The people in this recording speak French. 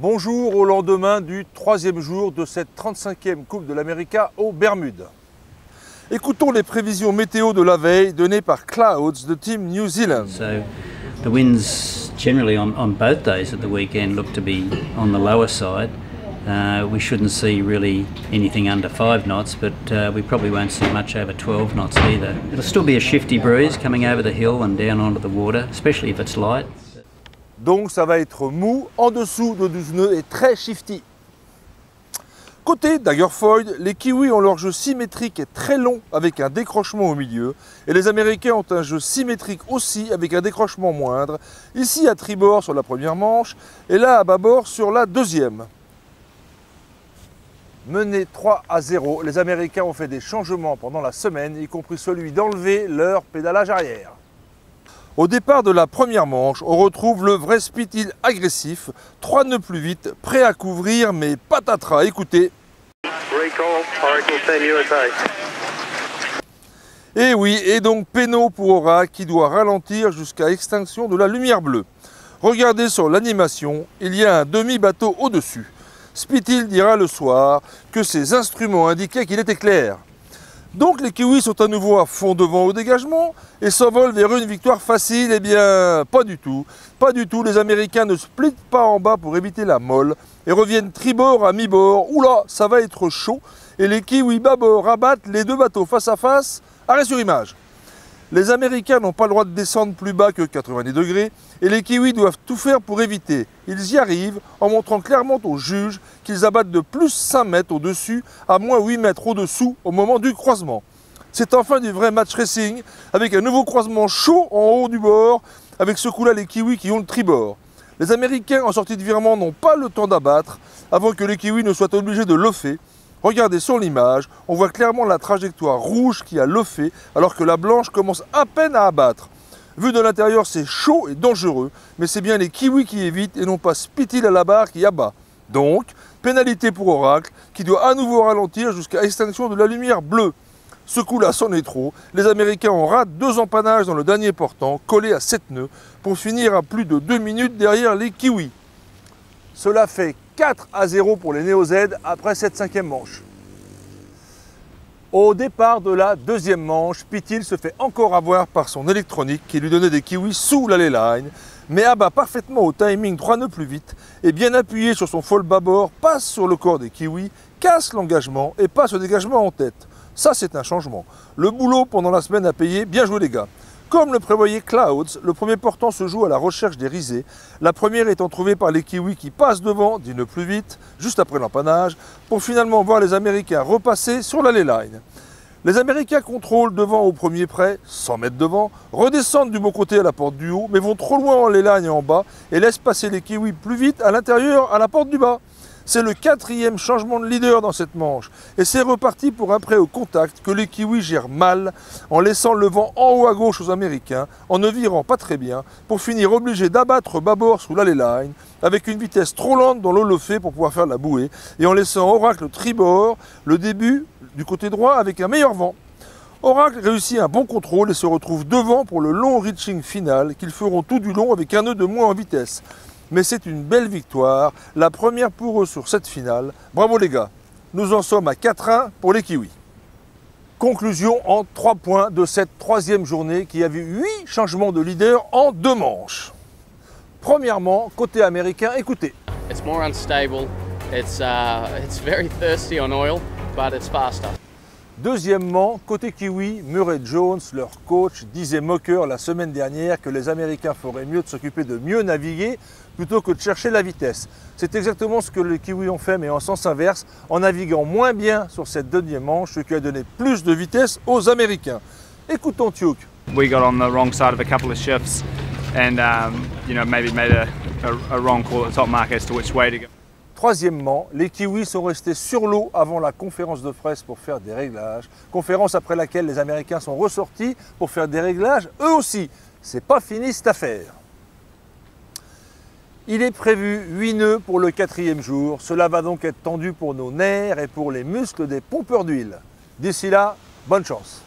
Bonjour au lendemain du troisième jour de cette 35e Coupe de l'America aux Bermudes. Écoutons les prévisions météo de la veille données par Clouds de Team New Zealand. So the winds generally on both days of the weekend look to be on the lower side. We shouldn't see really anything under 5 knots, but we probably won't see much over 12 knots either. It'll still be a shifty breeze coming over the hill and down onto the water, especially if it's light. Donc ça va être mou, en dessous de 12 nœuds et très shifty. Côté Daggerfoyd, les Kiwis ont leur jeu symétrique et très long avec un décrochement au milieu. Et les Américains ont un jeu symétrique aussi avec un décrochement moindre. Ici à tribord sur la première manche et là à bâbord sur la deuxième. Menés 3-0, les Américains ont fait des changements pendant la semaine, y compris celui d'enlever leur pédalage arrière. Au départ de la première manche, on retrouve le vrai Spit-Hill agressif, 3 nœuds plus vite, prêt à couvrir, mais patatras, écoutez. Et oui, et donc péno pour Oracle qui doit ralentir jusqu'à extinction de la lumière bleue. Regardez sur l'animation, il y a un demi-bateau au-dessus. Spit-Hill dira le soir que ses instruments indiquaient qu'il était clair. Donc les Kiwis sont à nouveau à fond devant au dégagement et s'envolent vers une victoire facile. Eh bien, pas du tout. Pas du tout. Les Américains ne splittent pas en bas pour éviter la molle et reviennent tribord à mi-bord. Oula, ça va être chaud. Et les Kiwis bâbord rabattent les deux bateaux face à face. Arrêt sur image. Les Américains n'ont pas le droit de descendre plus bas que 90 degrés et les Kiwis doivent tout faire pour éviter. Ils y arrivent en montrant clairement aux juges qu'ils abattent de plus 5 mètres au-dessus à moins 8 mètres au-dessous au moment du croisement. C'est enfin du vrai match racing avec un nouveau croisement chaud en haut du bord avec ce coup-là les Kiwis qui ont le tribord. Les Américains en sortie de virement n'ont pas le temps d'abattre avant que les Kiwis ne soient obligés de loffer. Regardez sur l'image, on voit clairement la trajectoire rouge qui a loffé alors que la blanche commence à peine à abattre. Vu de l'intérieur, c'est chaud et dangereux, mais c'est bien les Kiwis qui évitent et non pas Spit-Hill à la barre qui abat. Donc, pénalité pour Oracle qui doit à nouveau ralentir jusqu'à extinction de la lumière bleue. Ce coup-là, c'en est trop. Les Américains en ratent 2 empannages dans le dernier portant, collés à 7 nœuds, pour finir à plus de 2 minutes derrière les Kiwis. Cela fait 4-0 pour les Néo-Z après cette 5e manche. Au départ de la deuxième manche, Spit-Hill se fait encore avoir par son électronique qui lui donnait des Kiwis sous la line, mais abat parfaitement au timing 3 nœuds plus vite et bien appuyé sur son fall bâbord, passe sur le corps des Kiwis, casse l'engagement et passe au dégagement en tête. Ça c'est un changement. Le boulot pendant la semaine a payé, bien joué les gars. Comme le prévoyait Clouds, le premier portant se joue à la recherche des risées, la première étant trouvée par les Kiwis qui passent devant, 10 nœuds plus vite, juste après l'empannage, pour finalement voir les Américains repasser sur la line. Les Américains contrôlent devant au premier près, 100 mètres devant, redescendent du bon côté à la porte du haut, mais vont trop loin en line et en bas, et laissent passer les Kiwis plus vite à l'intérieur à la porte du bas. C'est le 4e changement de leader dans cette manche. Et c'est reparti pour un prêt au contact que les Kiwis gèrent mal en laissant le vent en haut à gauche aux Américains, en ne virant pas très bien, pour finir obligés d'abattre bâbord sous l'alley line, avec une vitesse trop lente dans l'holofé pour pouvoir faire la bouée, et en laissant Oracle tribord, le début du côté droit avec un meilleur vent. Oracle réussit un bon contrôle et se retrouve devant pour le long reaching final qu'ils feront tout du long avec un nœud de moins en vitesse. Mais c'est une belle victoire, la première pour eux sur cette finale. Bravo les gars, nous en sommes à 4-1 pour les Kiwis. Conclusion en 3 points de cette 3e journée qui a vu 8 changements de leader en 2 manches. Premièrement, côté américain, écoutez. It's more unstable, it's very thirsty on oil, but it's faster. Deuxièmement, côté Kiwi, Murray Jones, leur coach, disait moqueur la semaine dernière que les Américains feraient mieux de s'occuper de mieux naviguer plutôt que de chercher la vitesse. C'est exactement ce que les Kiwis ont fait, mais en sens inverse, en naviguant moins bien sur cette deuxième manche, ce qui a donné plus de vitesse aux Américains. Écoutons Tuke. We got on the wrong side of a couple of shifts and maybe made a wrong call at the top mark as to which way to go. Troisièmement, les Kiwis sont restés sur l'eau avant la conférence de presse pour faire des réglages. Conférence après laquelle les Américains sont ressortis pour faire des réglages eux aussi. C'est pas fini cette affaire. Il est prévu 8 nœuds pour le 4e jour. Cela va donc être tendu pour nos nerfs et pour les muscles des pompeurs d'huile. D'ici là, bonne chance.